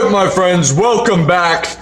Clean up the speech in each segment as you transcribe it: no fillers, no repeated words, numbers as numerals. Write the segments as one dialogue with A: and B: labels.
A: Alright my friends, welcome back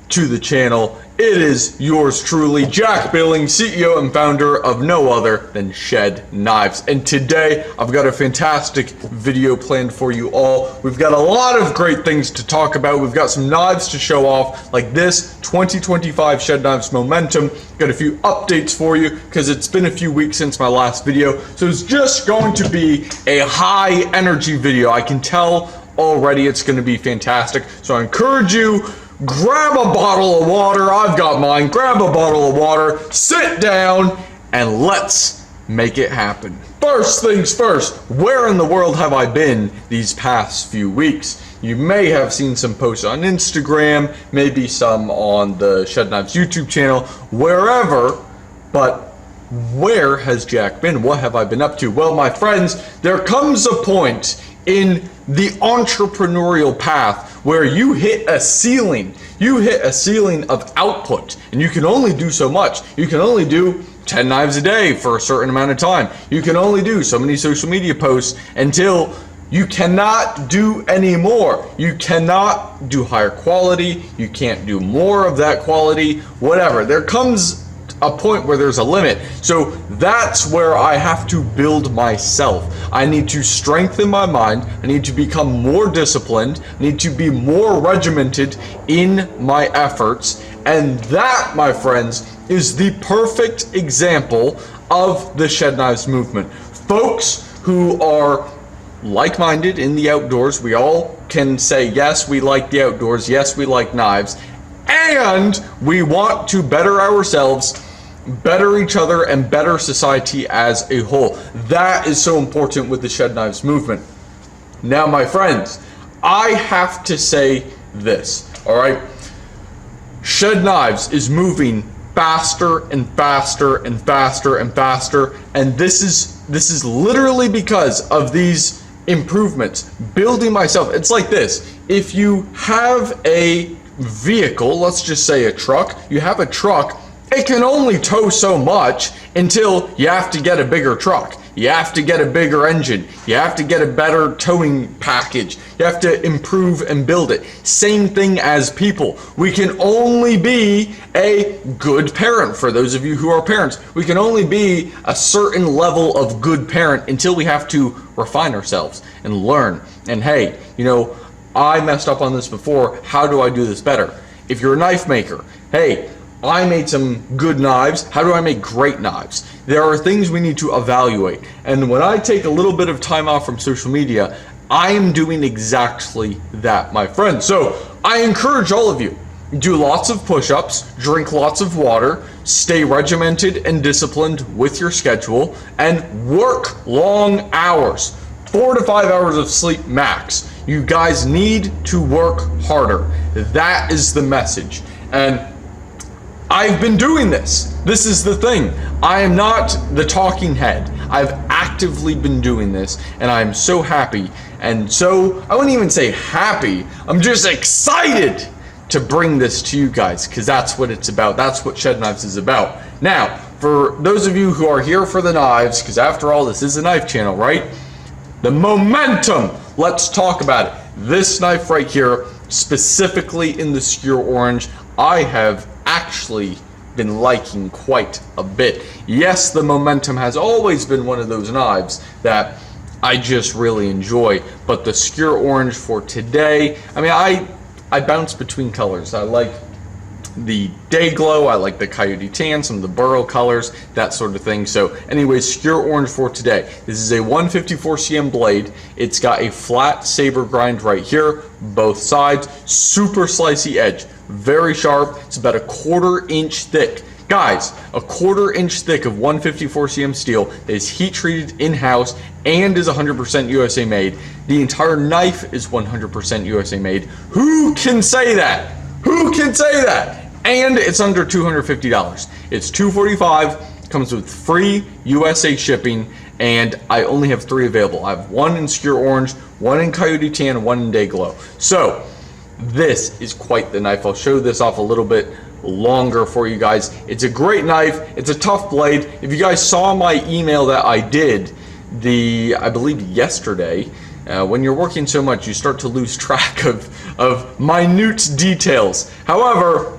A: to the channel. It is yours truly, Jack Billings, CEO and founder of no other than Shed Knives. And today, I've got a fantastic video planned for you all. We've got a lot of great things to talk about. We've got some knives to show off, like this 2025 Shed Knives Momentum. Got a few updates for you, because it's been a few weeks since my last video. So it's just going to be a high energy video. I can tell already it's going to be fantastic. So I encourage you, grab a bottle of water. I've got mine. Grab a bottle of water, sit down, and let's make it happen. First things first, where in the world have I been these past few weeks? You may have seen some posts on Instagram, maybe some on the Shed Knives YouTube channel, wherever, but where has Jack been? What have I been up to? Well, my friends, there comes a point in the entrepreneurial path where you hit a ceiling. You hit a ceiling of output, and you can only do so much. You can only do 10 knives a day for a certain amount of time. You can only do so many social media posts until you cannot do any more. You cannot do higher quality. You can't do more of that quality, whatever. There comes a point where there's a limit. So that's where I have to build myself. I need to strengthen my mind. I need to become more disciplined. I need to be more regimented in my efforts. And that, my friends, is the perfect example of the Shed Knives movement. Folks who are like-minded in the outdoors. We all can say, yes, we like the outdoors. Yes, we like knives. And we want to better ourselves, better each other, and better society as a whole. That is so important with the Shed Knives movement. Now, my friends, I have to say this, all right? Shed Knives is moving faster and faster and faster and faster, and this is literally because of these improvements. Building myself. It's like this. If you have a vehicle, let's just say a truck, you have a truck, it can only tow so much until you have to get a bigger truck. You have to get a bigger engine. You have to get a better towing package. You have to improve and build it. Same thing as people. We can only be a good parent. For those of you who are parents, we can only be a certain level of good parent until we have to refine ourselves and learn. And hey, you know, I messed up on this before. How do I do this better? If you're a knife maker, hey, I made some good knives. How do I make great knives? There are things we need to evaluate. And when I take a little bit of time off from social media, I am doing exactly that, my friends. So I encourage all of you, do lots of push-ups, drink lots of water, stay regimented and disciplined with your schedule, and work long hours. 4 to 5 hours of sleep max. You guys need to work harder. That is the message. And I've been doing this. This is the thing. I am not the talking head. I've actively been doing this, and I'm so happy. And so, I wouldn't even say happy. I'm just excited to bring this to you guys, because that's what it's about. That's what Shed Knives is about. Now, for those of you who are here for the knives, because after all, this is a knife channel, right? The momentum. Let's talk about it. This knife right here, specifically in the Skewer Orange, I have actually been liking quite a bit. Yes, the Momentum has always been one of those knives that I just really enjoy, but the Skewer Orange for today, I mean, I bounce between colors. I like the Day Glow, I like the Coyote Tan, some of the Burrow colors, that sort of thing. So anyways, Skewer Orange for today. This is a 154 cm blade. It's got a flat saber grind right here, both sides, super slicey edge, very sharp. It's about a 1/4 inch thick. Guys, a 1/4 inch thick of 154 cm steel that is heat treated in-house and is 100% USA made. The entire knife is 100% USA made. Who can say that? Who can say that? And it's under $250. It's $245, comes with free USA shipping, and I only have 3 available. I have 1 in Skewer Orange, 1 in Coyote Tan, and 1 in Day Glow. So this is quite the knife. I'll show this off a little bit longer for you guys. It's a great knife. It's a tough blade. If you guys saw my email that I did, I believe yesterday, When you're working so much, you start to lose track of minute details. However,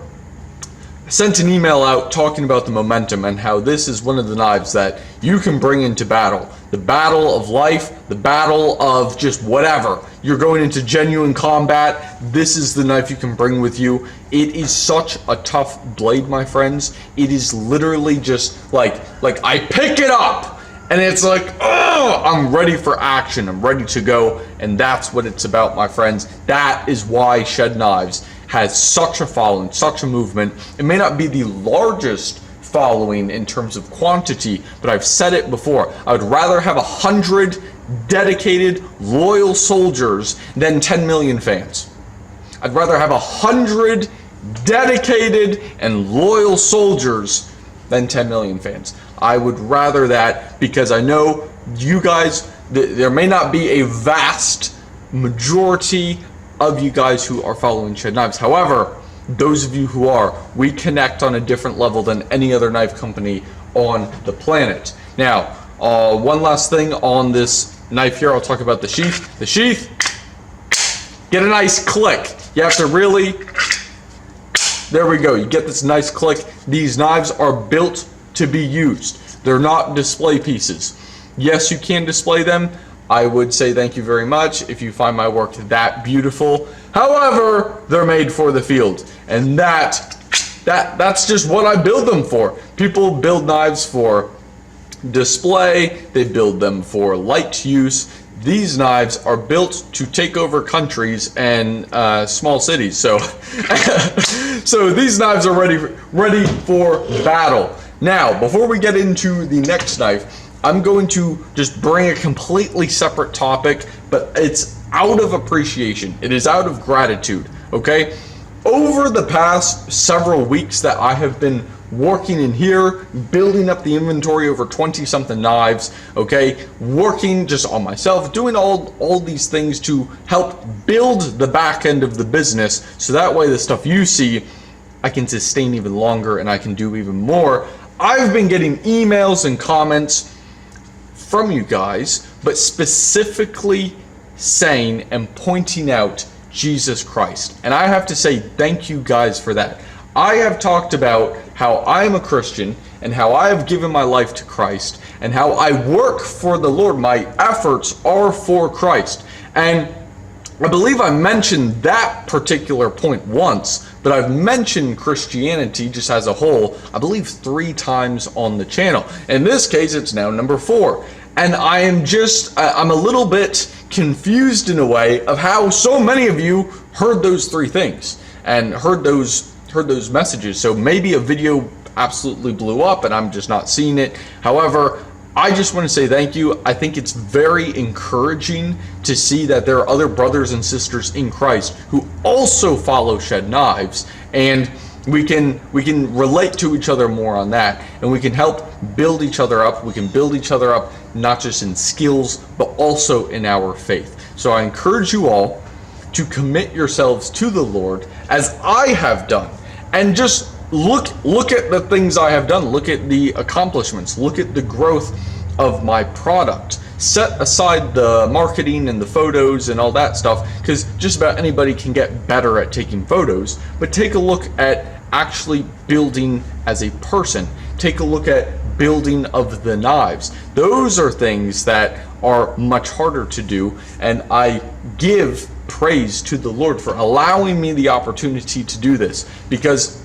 A: I sent an email out talking about the momentum and how this is one of the knives that you can bring into battle. The battle of life, the battle of just whatever. You're going into genuine combat. This is the knife you can bring with you. It is such a tough blade, my friends. It is literally just like I pick it up and it's like, oh, I'm ready for action. I'm ready to go. And that's what it's about, my friends. That is why Shed Knives has such a following, such a movement. It may not be the largest following in terms of quantity, but I've said it before. I would rather have 100 dedicated, loyal soldiers than 10 million fans. I'd rather have 100 dedicated and loyal soldiers than 10 million fans. I would rather that, because I know you guys, there may not be a vast majority of you guys who are following Shed Knives. However, those of you who are, we connect on a different level than any other knife company on the planet. Now, one last thing on this knife here, I'll talk about the sheath. The sheath, get a nice click. You have to really, there we go, you get this nice click. These knives are built to be used. They're not display pieces. Yes, you can display them. I would say thank you very much if you find my work that beautiful. However, they're made for the field, and that's just what I build them for. People build knives for display, they build them for light use. These knives are built to take over countries and small cities. So, so these knives are ready for battle. Now, before we get into the next knife, I'm going to just bring a completely separate topic, but it's out of appreciation. It is out of gratitude, okay? Over the past several weeks that I have been working in here, building up the inventory over 20-something knives, okay? Working just on myself, doing all these things to help build the back end of the business, so that way the stuff you see, I can sustain even longer and I can do even more. I've been getting emails and comments from you guys, but specifically saying and pointing out Jesus Christ. And I have to say thank you guys for that. I have talked about how I am a Christian and how I have given my life to Christ and how I work for the Lord. My efforts are for Christ. And I believe I mentioned that particular point once, but I've mentioned Christianity just as a whole, I believe 3 times on the channel. In this case, it's now number 4. And I'm a little bit confused in a way of how so many of you heard those 3 things and heard those messages. So maybe a video absolutely blew up and I'm just not seeing it. However, I just want to say thank you. I think it's very encouraging to see that there are other brothers and sisters in Christ who also follow Shed Knives, and we can relate to each other more on that, and we can help build each other up. We can build each other up not just in skills but also in our faith. So I encourage you all to commit yourselves to the Lord as I have done, and just look at the things I have done. Look at the accomplishments. Look at the growth of my product. Set aside the marketing and the photos and all that stuff, because just about anybody can get better at taking photos, but take a look at actually building as a person. Take a look at building of the knives. Those are things that are much harder to do, and I give praise to the Lord for allowing me the opportunity to do this, because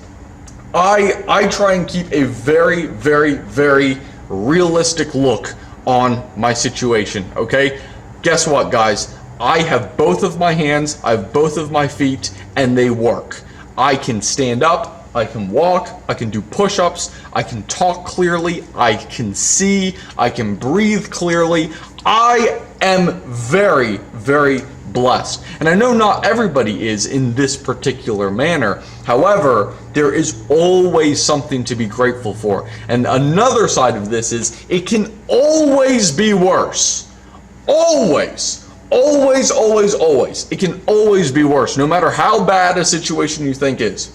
A: I try and keep a very, very, very realistic look on my situation, okay? Guess what, guys? I have both of my hands, I have both of my feet, and they work. I can stand up, I can walk, I can do push-ups, I can talk clearly, I can see, I can breathe clearly. I am very, very blessed. And I know not everybody is in this particular manner. However, there is always something to be grateful for. And another side of this is it can always be worse. Always. Always, always, always. It can always be worse, no matter how bad a situation you think is.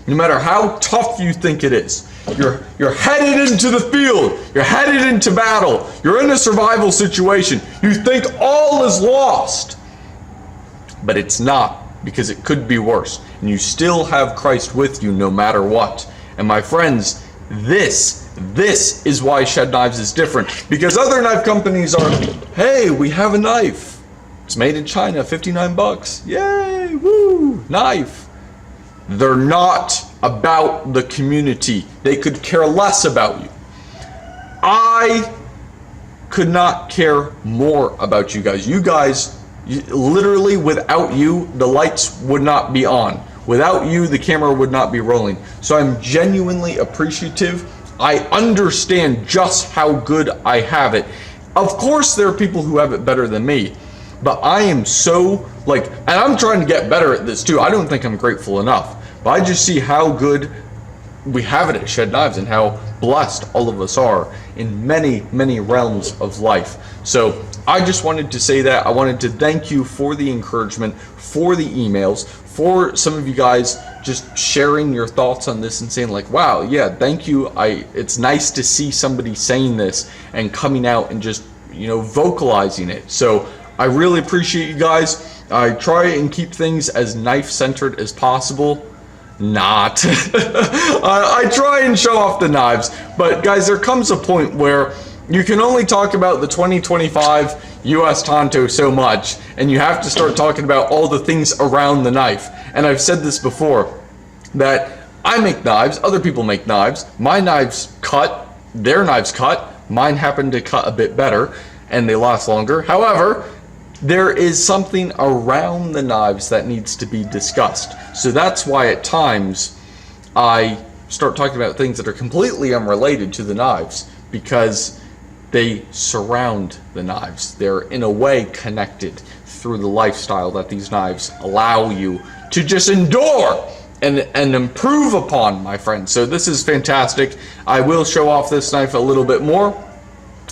A: No matter how tough you think it is. You're headed into the field. You're headed into battle. You're in a survival situation. You think all is lost. But it's not, because it could be worse. And you still have Christ with you no matter what. And my friends, this is why Shed Knives is different. Because other knife companies are, hey, we have a knife. It's made in China, 59 bucks. Yay, woo, knife. They're not about the community. They could care less about you. I could not care more about you guys. You guys, literally without you, the lights would not be on. Without you, the camera would not be rolling. So I'm genuinely appreciative. I understand just how good I have it. Of course, there are people who have it better than me, but I am so and I'm trying to get better at this too. I don't think I'm grateful enough, but I just see how good we have it at Shed Knives and how blessed all of us are in many, many realms of life. So I just wanted to say that. I wanted to thank you for the encouragement, for the emails, for some of you guys just sharing your thoughts on this and saying wow, yeah, thank you. It's nice to see somebody saying this and coming out and just, vocalizing it. So I really appreciate you guys. I try and keep things as knife centered as possible. Not. I try and show off the knives, but guys, there comes a point where you can only talk about the 2025 US Tonto so much, and you have to start talking about all the things around the knife. And I've said this before, that I make knives, other people make knives, my knives cut, their knives cut, mine happen to cut a bit better, and they last longer. However, there is something around the knives that needs to be discussed. So that's why at times I start talking about things that are completely unrelated to the knives, because they surround the knives. They're in a way connected through the lifestyle that these knives allow you to just endure and improve upon, my friends. So this is fantastic. I will show off this knife a little bit more.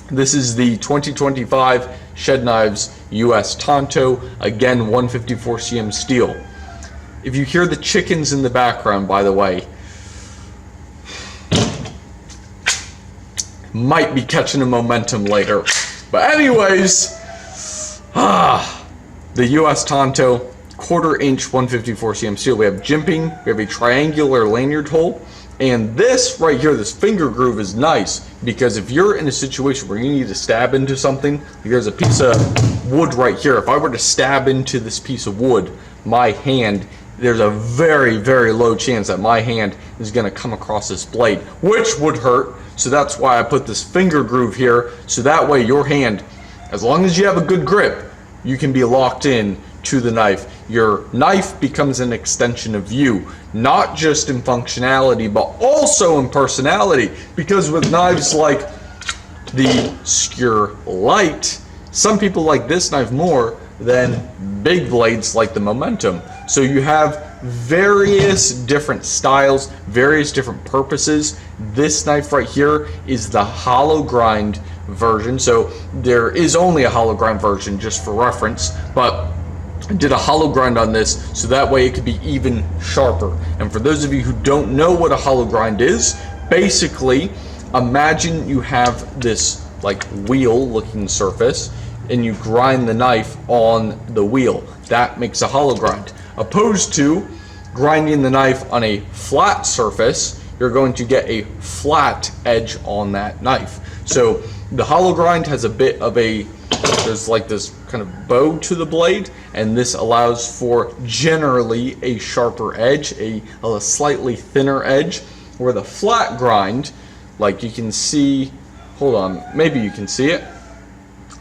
A: This is the 2025 Shed Knives US Tonto, again 154 cm steel. If you hear the chickens in the background, by the way, might be catching a momentum later. But anyways, the US Tonto, 1/4 inch 154 cm steel. We have jimping, we have a triangular lanyard hole, and this right here, this finger groove is nice because if you're in a situation where you need to stab into something, there's a piece of wood right here. If I were to stab into this piece of wood, my hand, there's a very, very low chance that my hand is going to come across this blade, which would hurt. So that's why I put this finger groove here, so that way your hand, as long as you have a good grip, you can be locked in to the knife. Your knife becomes an extension of you, not just in functionality, but also in personality. Because with knives like the Skewer Light, some people like this knife more than big blades like the Momentum. So you have various different styles, various different purposes. This knife right here is the hollow grind version. So there is only a hollow grind version, just for reference, but I did a hollow grind on this so that way it could be even sharper. And for those of you who don't know what a hollow grind is, basically imagine you have this wheel looking surface and you grind the knife on the wheel. That makes a hollow grind. Opposed to grinding the knife on a flat surface, you're going to get a flat edge on that knife. So the hollow grind has a bit of there's this kind of bow to the blade, and this allows for generally a sharper edge, a slightly thinner edge, where the flat grind, you can see, hold on, maybe you can see it.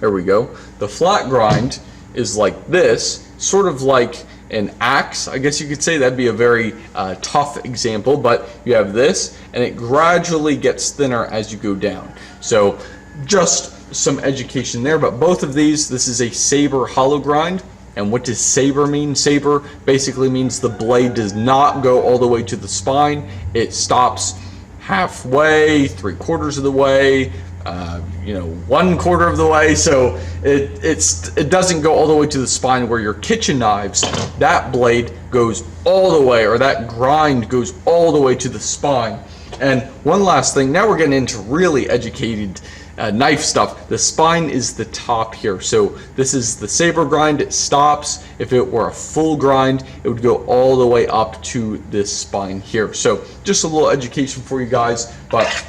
A: There we go. The flat grind is like this, sort of like an axe, I guess you could say. That'd be a very tough example, but you have this, and it gradually gets thinner as you go down. So just some education there, but both of these, this is a saber hollow grind. And what does saber mean? Saber basically means the blade does not go all the way to the spine. It stops halfway, 3/4 of the way, 1/4 of the way. So it doesn't go all the way to the spine, where your kitchen knives, that blade goes all the way, or that grind goes all the way to the spine. And one last thing, now we're getting into really educated knife stuff. The spine is the top here. So this is the saber grind, it stops. If it were a full grind, it would go all the way up to this spine here. So just a little education for you guys, but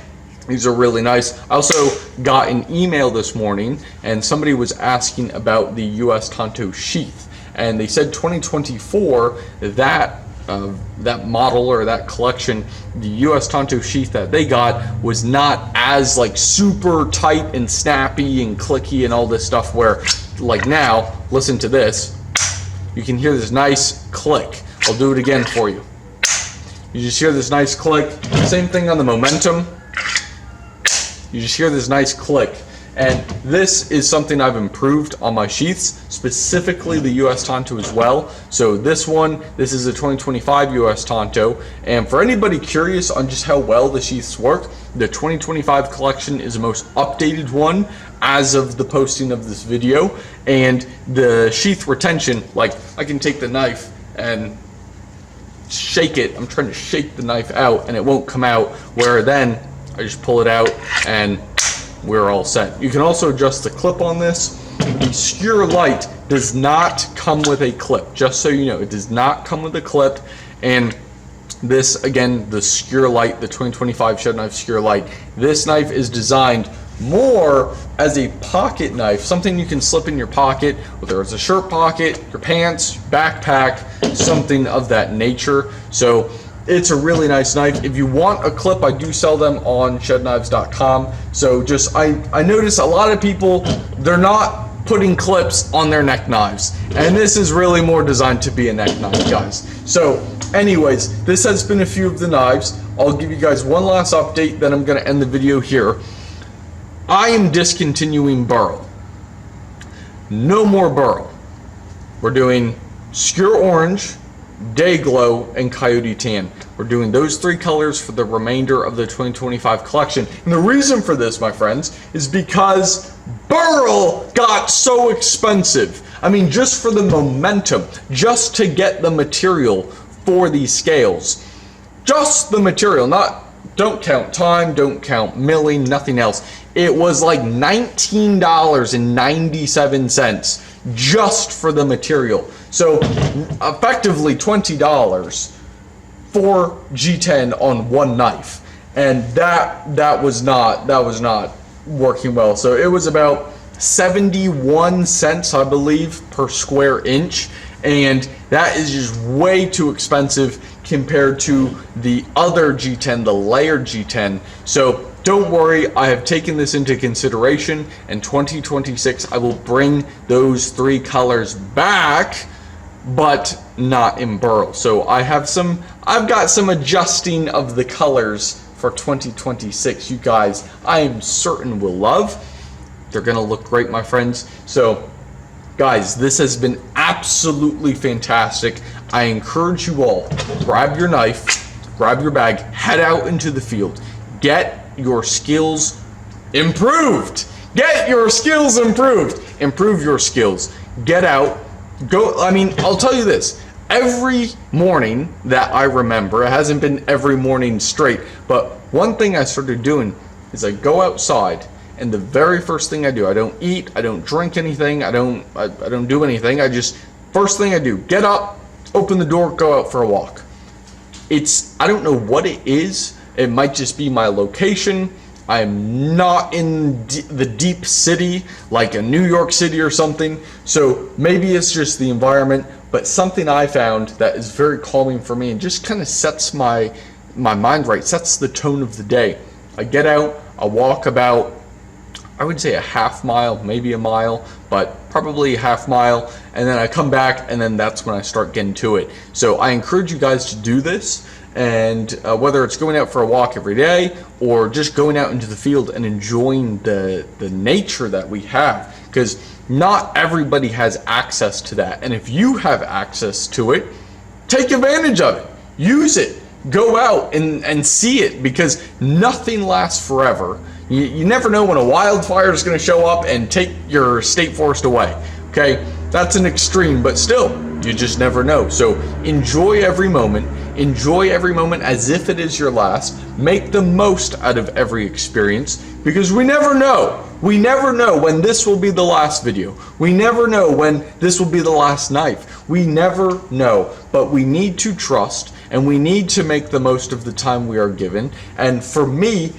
A: these are really nice. I also got an email this morning and somebody was asking about the US Tanto sheath, and they said 2024, that model or that collection, the US Tanto sheath that they got was not as like super tight and snappy and clicky and all this stuff, where like now, listen to this, you can hear this nice click. I'll do it again for you. You just hear this nice click. Same thing on the Momentum. You just hear this nice click. And this is something I've improved on my sheaths, specifically the US Tanto as well. So this is a 2025 US Tanto. And for anybody curious on just how well the sheaths work, the 2025 collection is the most updated one as of the posting of this video. And the sheath retention, like I can take the knife and shake it. I'm trying to shake the knife out and it won't come out, where then I just pull it out and we're all set. You can also adjust the clip on this. The Skewer Light does not come with a clip, just so you know. It does not come with a clip. And this, again, the Skewer Light, the 2025 Shed Knife Skewer Light, this knife is designed more as a pocket knife, something you can slip in your pocket, whether it's a shirt pocket, your pants, backpack, something of that nature. So it's a really nice knife. If you want a clip, I do sell them on shedknives.com. So just, I notice a lot of people, they're not putting clips on their neck knives. And this is really more designed to be a neck knife, guys. So anyways, this has been a few of the knives. I'll give you guys one last update, then I'm gonna end the video here. I am discontinuing burl. No more burl. We're doing Skewer Orange, Day Glow, and Coyote Tan. We're doing those three colors for the remainder of the 2025 collection. And the reason for this, my friends, is because burl got so expensive. I mean, just for the Momentum, just to get the material for these scales. Just the material, don't count time, don't count milling, nothing else. It was like $19.97 just for the material. So effectively $20 for G10 on one knife, and that was not working well. So it was about 71 cents, I believe, per square inch, and that is just way too expensive compared to the other G10, the layered G10. So don't worry, I have taken this into consideration. In 2026, I will bring those three colors back, but not in burl. So I've got some adjusting of the colors for 2026. You guys, I am certain will love. They're gonna look great, my friends. So guys, this has been absolutely fantastic. I encourage you all, grab your knife, grab your bag, head out into the field, get your skills improved. Get your skills improved. Improve your skills. Get out. Go. I mean, I'll tell you this. Every morning that I remember, it hasn't been every morning straight, but one thing I started doing is I go outside, and the very first thing I do, I don't eat, I don't drink anything, I don't do anything. First thing I do, get up, open the door, go out for a walk. I don't know what it is. It might just be my location. I am not in the deep city, like a New York City or something. So maybe it's just the environment, but something I found that is very calming for me and just kind of sets my mind right, sets the tone of the day. I get out, I walk about, I would say a half mile, maybe a mile, but probably a half mile, and then I come back, and then that's when I start getting to it. So I encourage you guys to do this, and whether it's going out for a walk every day or just going out into the field and enjoying the nature that we have, because not everybody has access to that. And if you have access to it, take advantage of it, use it, go out and see it, because nothing lasts forever. You never know when a wildfire is going to show up and take your state forest away. Okay, that's an extreme, but still, You just never know. So enjoy every moment. Enjoy every moment as if it is your last. Make the most out of every experience, because we never know. We never know when this will be the last video. We never know when this will be the last knife. We never know. But we need to trust, and we need to make the most of the time we are given. And for me,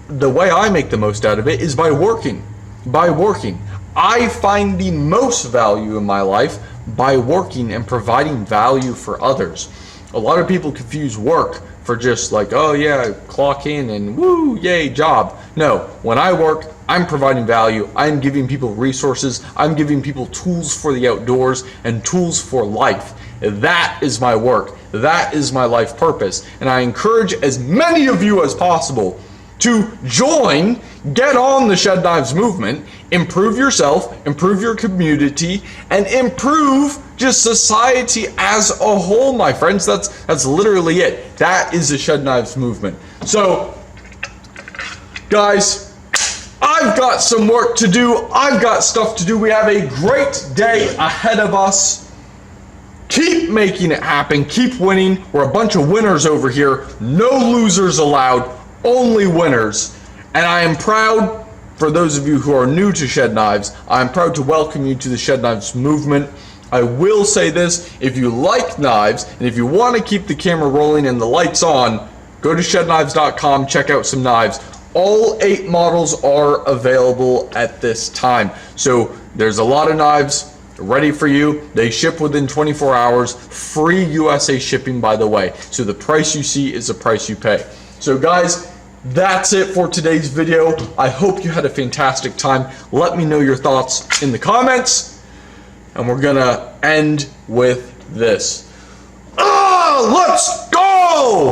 A: the way I make the most out of it is by working. By working. I find the most value in my life by working and providing value for others. A lot of people confuse work for just like, oh yeah, clock in and woo, yay, job. No, when I work, I'm providing value. I'm giving people resources. I'm giving people tools for the outdoors and tools for life. That is my work. That is my life purpose. And I encourage as many of you as possible to join, get on the Shed Knives movement, improve yourself, improve your community, and improve just society as a whole, my friends. That's literally it. That is the Shed Knives movement. So, guys, I've got some work to do. I've got stuff to do. We have a great day ahead of us. Keep making it happen. Keep winning. We're a bunch of winners over here. No losers allowed. Only winners. And I am proud, for those of you who are new to Shed Knives, I'm proud to welcome you to the Shed Knives movement. I will say this, if you like knives, and if you want to keep the camera rolling and the lights on, go to shedknives.com, check out some knives. All 8 models are available at this time. So there's a lot of knives ready for you. They ship within 24 hours, free USA shipping, by the way. So the price you see is the price you pay. So guys, that's it for today's video. I hope you had a fantastic time. Let me know your thoughts in the comments. And we're gonna end with this. Let's go!